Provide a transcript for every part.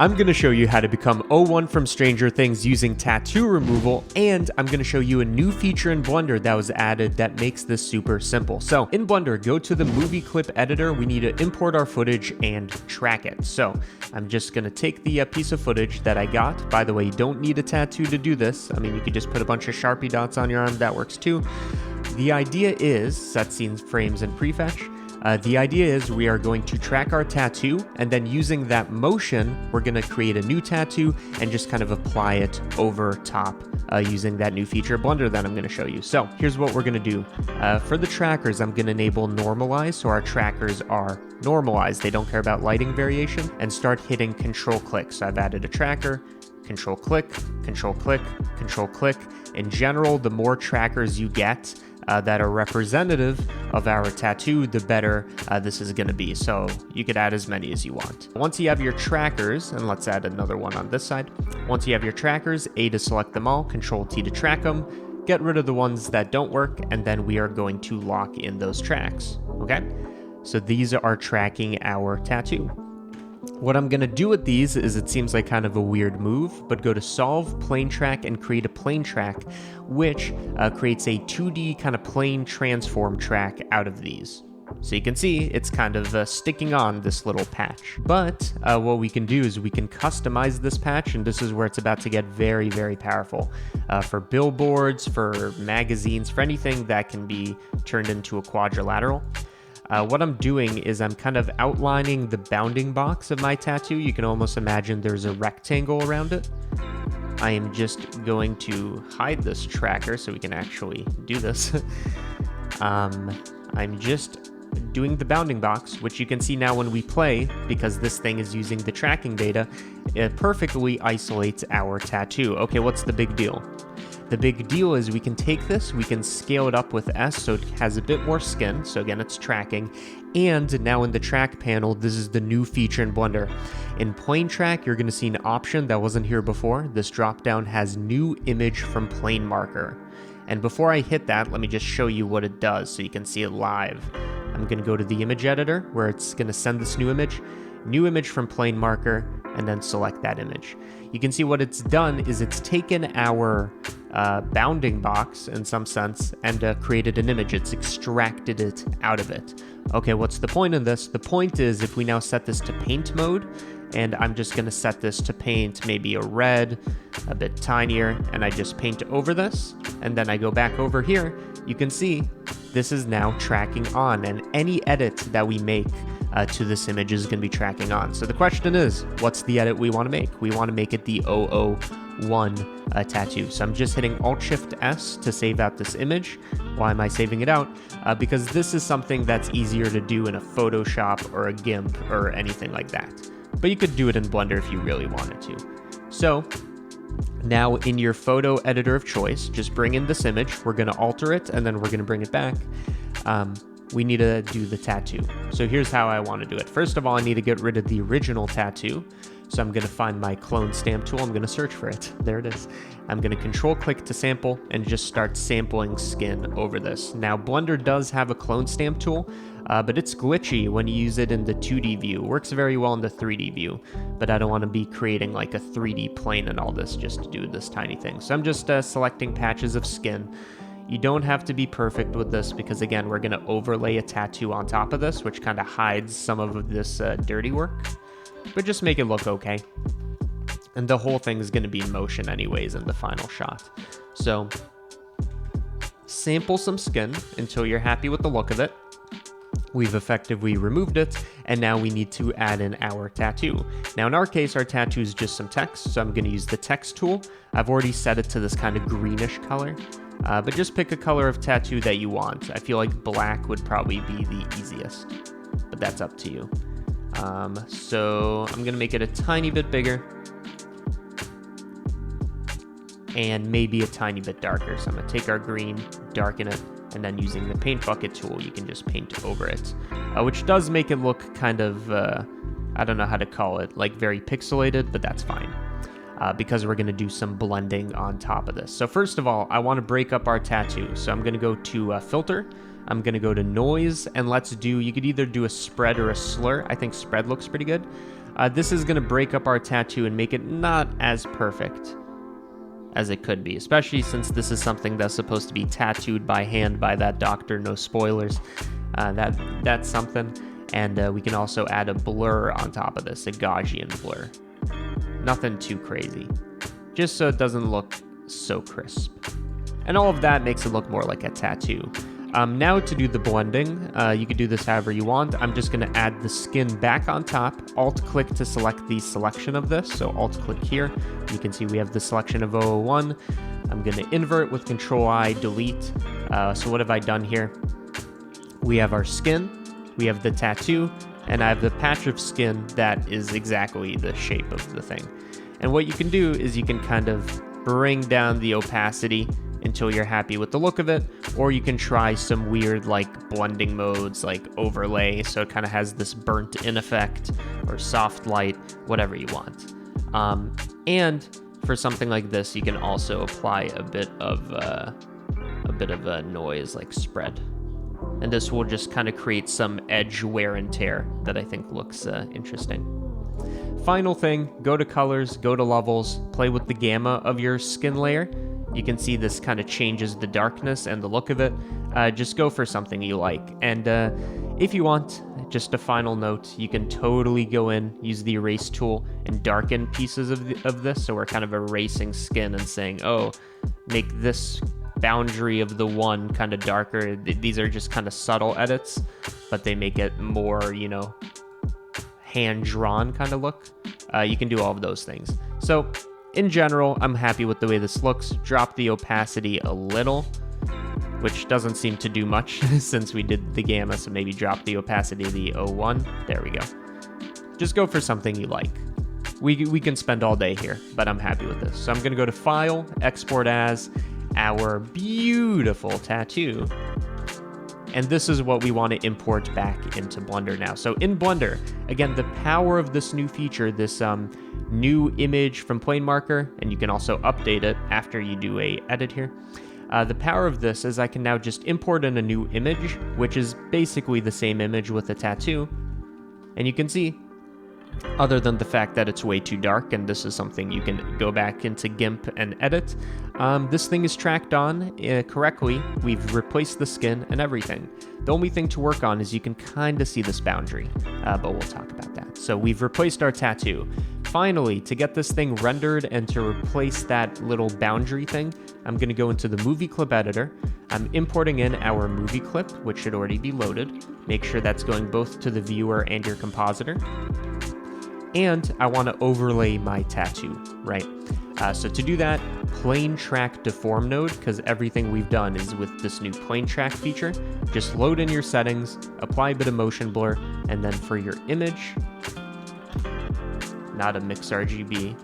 I'm going to show you how to become O1 from Stranger Things using tattoo removal, and I'm going to show you a new feature in Blender that was added that makes this super simple. So in Blender, go to the movie clip editor. We need to import our footage and track it. So I'm just going to take the piece of footage that I got. By the way, you don't need a tattoo to do this. I mean, you could just put a bunch of Sharpie dots on your arm. That works too. The idea is set scenes, frames, and prefetch. The idea is we are going to track our tattoo, and then using that motion, we're going to create a new tattoo and just kind of apply it over top using that new feature of Blender that I'm going to show you. So here's what we're going to do. For the trackers, I'm going to enable normalize, so our trackers are normalized. They don't care about lighting variation, and start hitting control click. So I've added a tracker, control click, control click, control click. In general, the more trackers you get, that are representative of our tattoo, the better this is going to be. So you could add as many as you want. Once you have your trackers, and let's add another one on this side. Once you have your trackers, A to select them all, Control T to track them, get rid of the ones that don't work, and then we are going to lock in those tracks. Okay? So these are tracking our tattoo. What I'm going to do with these is, it seems like kind of a weird move, but go to Solve, Plane Track, and create a plane track, which creates a 2D kind of plane transform track out of these. So you can see it's kind of sticking on this little patch. But what we can do is we can customize this patch, and this is where it's about to get very, very powerful. For billboards, for magazines, for anything that can be turned into a quadrilateral. What I'm doing is I'm kind of outlining the bounding box of my tattoo. You can almost imagine there's a rectangle around it. I am just going to hide this tracker so we can actually do this. I'm just doing the bounding box, which you can see now when we play, because this thing is using the tracking data, it perfectly isolates our tattoo. Okay, what's the big deal? The big deal is we can take this, we can scale it up with S so it has a bit more skin. So again, it's tracking. And now in the track panel, this is the new feature in Blender. In Plane Track, you're going to see an option that wasn't here before. This dropdown has new image from Plane Marker. And before I hit that, let me just show you what it does so you can see it live. I'm going to go to the image editor where it's going to send this new image from Plane Marker, and then select that image. You can see what it's done is it's taken our bounding box in some sense and created an image. It's extracted it out of it. Okay, what's the point in this? The point is if we now set this to paint mode, and I'm just going to set this to paint maybe a red, a bit tinier, and I just paint over this, and then I go back over here, you can see this is now tracking on, and any edit that we make to this image is going to be tracking on. So the question is, what's the edit we want to make? We want to make it the 001 tattoo. So I'm just hitting Alt-Shift-S to save out this image. Why am I saving it out? Because this is something that's easier to do in a Photoshop or a GIMP or anything like that. But you could do it in Blender if you really wanted to. So now in your photo editor of choice, just bring in this image. We're going to alter it, and then we're going to bring it back. We need to do the tattoo. So here's how I want to do it. First of all, I need to get rid of the original tattoo. So I'm going to find my clone stamp tool. I'm going to search for it. There it is. I'm going to control click to sample and just start sampling skin over this. Now Blender does have a clone stamp tool, but it's glitchy when you use it in the 2D view. It works very well in the 3D view, but I don't want to be creating like a 3D plane and all this just to do this tiny thing. So I'm just selecting patches of skin. You don't have to be perfect with this because, again, we're going to overlay a tattoo on top of this, which kind of hides some of this dirty work, but just make it look okay. And the whole thing is going to be in motion anyways in the final shot. So sample some skin until you're happy with the look of it. We've effectively removed it, and now we need to add in our tattoo. Now in our case, our tattoo is just some text, so I'm going to use the text tool. I've already set it to this kind of greenish color. But just pick a color of tattoo that you want. I feel like black would probably be the easiest, but that's up to you. So I'm going to make it a tiny bit bigger and maybe a tiny bit darker. So I'm going to take our green, darken it, and then using the paint bucket tool, you can just paint over it, which does make it look kind of, I don't know how to call it, like very pixelated, but that's fine. Because we're going to do some blending on top of this. So first of all, I want to break up our tattoo. So I'm going to go to filter. I'm going to go to noise, and let's do, you could either do a spread or a slur. I think spread looks pretty good. This is going to break up our tattoo and make it not as perfect as it could be, especially since this is something that's supposed to be tattooed by hand by that doctor. No spoilers. That's something. And we can also add a blur on top of this, a Gaussian blur. Nothing too crazy, just so it doesn't look so crisp. And all of that makes it look more like a tattoo. Now to do the blending, you can do this however you want. I'm just going to add the skin back on top. Alt-click to select the selection of this. So alt-click here. You can see we have the selection of 001. I'm going to invert with Control-I, delete. So what have I done here? We have our skin, we have the tattoo, and I have the patch of skin that is exactly the shape of the thing. And what you can do is you can kind of bring down the opacity until you're happy with the look of it, or you can try some weird like blending modes like overlay, so it kind of has this burnt in effect, or soft light, whatever you want. And for something like this, you can also apply a bit of a noise like spread, and this will just kind of create some edge wear and tear that I think looks interesting. Final thing, go to colors, go to levels, play with the gamma of your skin layer. You can see this kind of changes the darkness and the look of it. Just go for something you like. And if you want, just a final note, you can totally go in, use the erase tool, and darken pieces of this. So we're kind of erasing skin and saying, oh, make this boundary of the one kind of darker. These are just kind of subtle edits, but they make it more, you know, hand-drawn kind of look. You can do all of those things. So in general, I'm happy with the way this looks. Drop the opacity a little, which doesn't seem to do much since we did the gamma, so maybe drop the opacity of the 01. There we go. Just go for something you like. We can spend all day here, but I'm happy with this. So I'm going to go to File, Export As, our beautiful tattoo. And this is what we want to import back into Blender now. So in Blender, again, the power of this new feature, this new image from Plane Marker, and you can also update it after you do a edit here. The power of this is I can now just import in a new image, which is basically the same image with a tattoo. And you can see, other than the fact that it's way too dark, and this is something you can go back into GIMP and edit, this thing is tracked on correctly. We've replaced the skin and everything. The only thing to work on is you can kind of see this boundary, but we'll talk about that. So we've replaced our tattoo. Finally, to get this thing rendered and to replace that little boundary thing, I'm going to go into the movie clip editor. I'm importing in our movie clip, which should already be loaded. Make sure that's going both to the viewer and your compositor. And I want to overlay my tattoo, right? So to do that, plane track deform node, because everything we've done is with this new plane track feature. Just load in your settings, apply a bit of motion blur, and then for your image, not a mix RGB,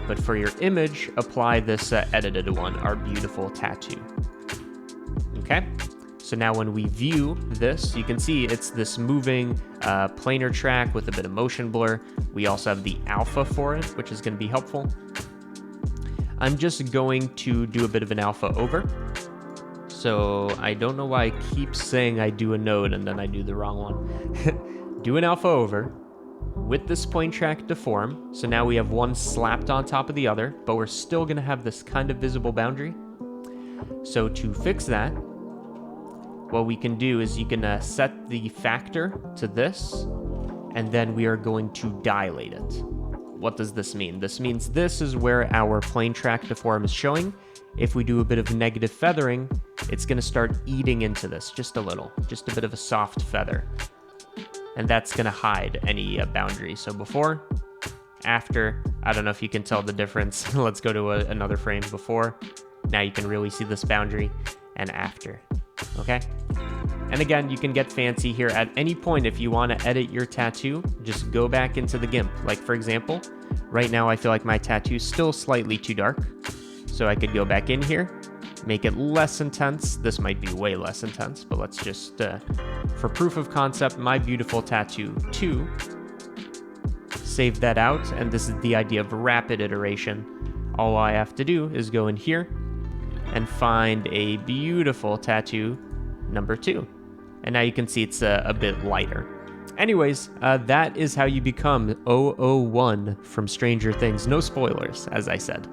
but for your image, apply this edited one, our beautiful tattoo. Okay? So now when we view this, you can see it's this moving planar track with a bit of motion blur. We also have the alpha for it, which is going to be helpful. I'm just going to do a bit of an alpha over. So I don't know why I keep saying I do a node and then I do the wrong one. Do an alpha over with this plane track deform. So now we have one slapped on top of the other, but we're still going to have this kind of visible boundary. So to fix that, what we can do is you can set the factor to this, and then we are going to dilate it. What does this mean? This means this is where our plane track deform is showing. If we do a bit of negative feathering, it's going to start eating into this just a little, just a bit of a soft feather. And that's going to hide any boundary. So before, after, I don't know if you can tell the difference. Let's go to another frame before. Now you can really see this boundary, and after. Okay? And again, you can get fancy here at any point. If you want to edit your tattoo, just go back into the GIMP. Like for example, right now I feel like my tattoo is still slightly too dark. So I could go back in here, make it less intense. This might be way less intense, but let's just, for proof of concept, my beautiful tattoo 2. Save that out, and this is the idea of rapid iteration. All I have to do is go in here and find a beautiful tattoo number 2. And now you can see it's a bit lighter. Anyways, that is how you become 001 from Stranger Things. No spoilers, as I said.